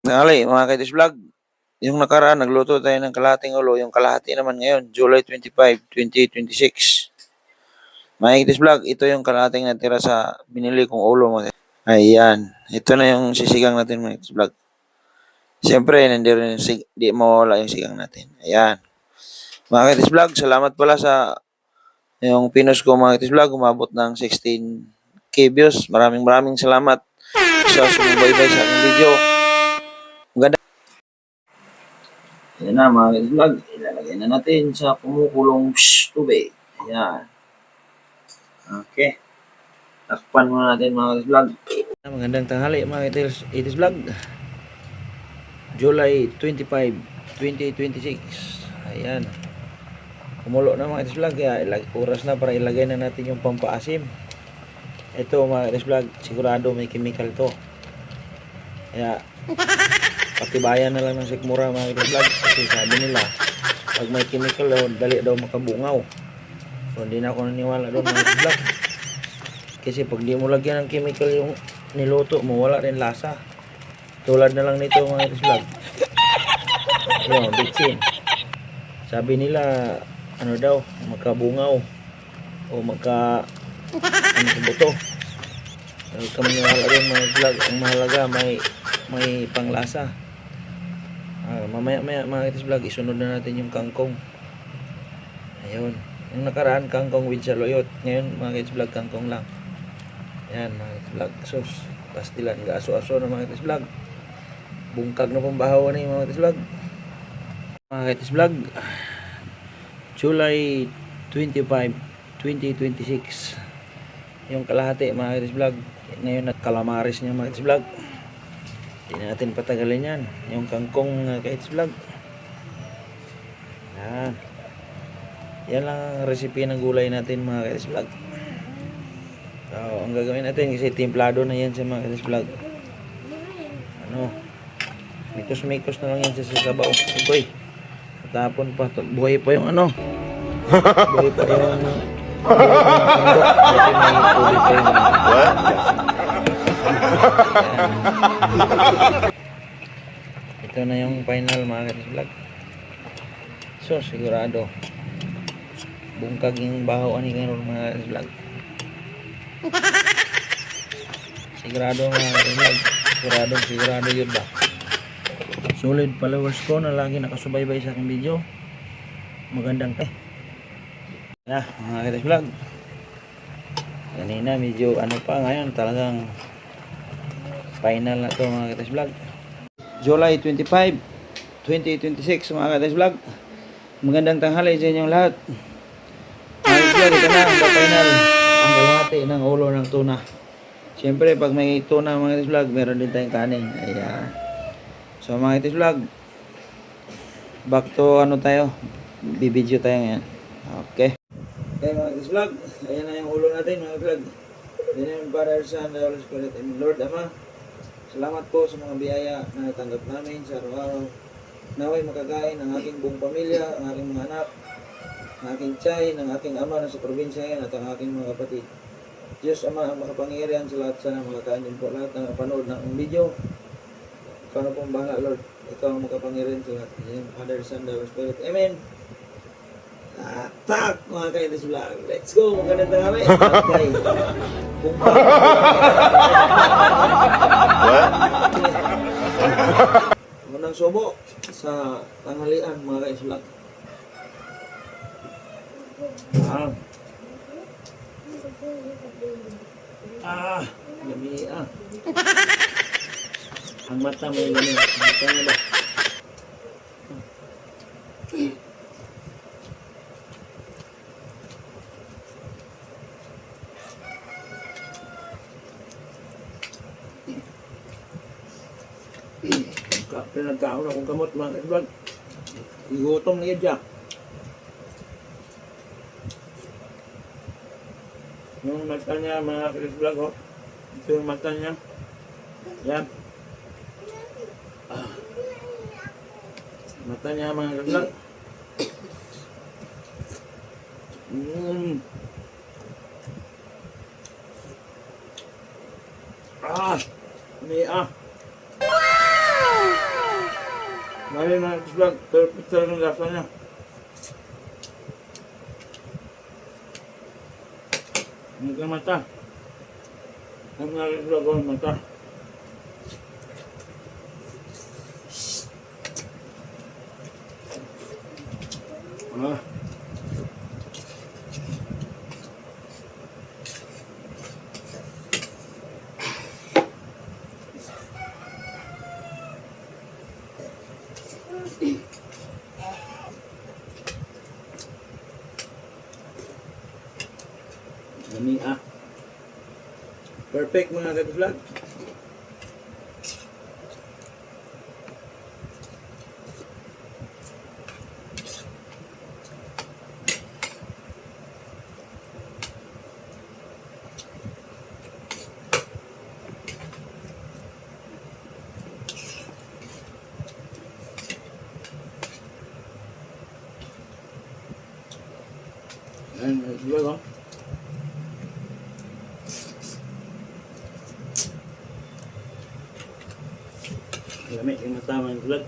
Tanghali mga Kaitis Vlog. Yung nakaraan nagluto tayo ng kalahating ulo, yung kalahati naman ngayon, July 25, 2026. Mga Kaitis Vlog, ito yung kalahating natira sa binili kong ulo mga. Ayan, ito na yung sisigang natin mga Kaitis Vlog. Siyempre, nandiyan di mawala yung sigang natin. Ayan. Mga Kaitis Vlog, salamat pala sa yung pinos ko mga Kaitis Vlog, umabot ng 16K views. Maraming salamat sa sumubaybay sa aking video. Maganda. Ayan na mga Kaitis Vlog, ilalagay na natin sa kumukulong tubig. Ayan. Okay. Takpan muna natin mga Kaitis Vlog. Magandang tanghali mga Kaitis Vlog. July 25, 2026. Ayan. Kumulo na mga Kaitis Vlog. Oras na para ilagay na natin yung pampaasim. Ito mga Kaitis Vlog, sigurado may chemical to. Kaya patibayan na lang ng sikmura mga Kaitis Vlog. Kasi sabi nila, pag may chemical daw, dali daw makabungaw. So hindi na ako naniwala doon mga Kaitis Vlog. Kasi pag di mo lagyan ng chemical yung niluto mo, wala rin lasa. Tulad na lang nito mga Kaitis Vlog. Yung bitsin. Sabi nila, ano daw, makabungaw. O ano sa buto. Huwag ka maniwala doon mga Kaitis Vlog. Ang mahalaga, may panglasa. Mamaya mga Kaitis Vlog, isunod na natin yung kangkong. Ayun. Yung nakaraan, kangkong with saloyot. Ngayon mga Kaitis Vlog, kangkong lang. Ayan mga Kaitis Vlog, sus pastilan, gaaso-aso na mga Kaitis Vlog. Bungkag na pambahaw na yung mga Kaitis Vlog. Mga Kaitis Vlog, July 25, 2026. Yung kalahati mga Kaitis Vlog. Ngayon nagkalamaris niya mga Kaitis Vlog. Hindi natin patagalin yan. Yung kangkong Kaitis Vlog. Yan. Yan lang ang recipe ng gulay natin mga Kaitis Vlog. So, ang gagawin natin kasi timplado na yan sa mga Kaitis Vlog. Ano, mikos-mikos na lang yan sa sabaw. Uy, tapon pa. Buhay pa yung ano. Buhay pa yung sandok. Buhay may tubig pa yung ito na yung final mga Kaitis Vlog. So, sigurado bungkag yung bahaw ani karon mga Kaitis Vlog. Sigurado mga Kaitis Vlog. Sigurado yun ba. Solid followers ko na lagi nakasubaybay sa aking video. Magandang mga Kaitis Vlog. Kanina medyo ano pa, ngayon talagang final na to mga Kaitis Vlog. July 25, 2026 mga Kaitis Vlog. Magandang tanghali sa inyong lahat. Mga Kaitis Vlog, ito na ang final. Ang kalahati ng ulo ng tuna. Siyempre pag may tuna mga Kaitis Vlog, meron din tayong kanin. Ayan. So mga Kaitis Vlog, back to ano tayo, bibidyo tayo ngayon. Okay. Okay mga Kaitis Vlog, ayan na yung ulo natin mga Vlog. In the name of Father, Son, and Holy Spirit. Amen. Lord Ama, salamat po sa mga biyaya na natanggap namin sa araw-araw. Naway makakain ang aking buong pamilya, ang aking mga anak, ang aking tiyay, ng aking ama na sa probinsya yan at ang aking mga kapatid. Diyos Ama, ang makapangyarihan sa lahat, sana makakain din po lahat ng panood ng video. Ikaw na pong bahala, Lord. Ikaw ang makapangyarihan sa lahat. In Father, Son, and Holy Spirit. Amen. Tak mga Kaitis Vlog. Let's go. Magandang tanghali. Okay. Munang subo sa tanghalian mga Kaitis Vlog. Yummy ang mata may ganun. Mata niya ba? Pinagkaon akong kamot mga Kaitis Vlog. Igutom na yun dyan. Yung mata niya mga Kaitis Vlog, oh. Ito yung mata niya. Yan. Mata niya mga Kaitis Vlog. Wow! Bali mga vlog, perfect talaga ng lasa niya. Hindi ka mata. Ang mga vlog ko mata. Ah. Yummy ah. Perfect mga ka-vlog. Ayan, vlog oh. Lamig yung matama yung vlog.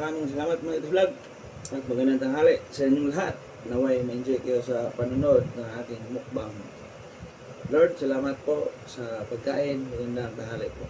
Maraming salamat mga vlog at magandang tanghali sa inyong lahat. Naway ma-enjoy kayo sa panonood ng aking mukbang. Lord, salamat po sa pagkain. Magandang tanghali po.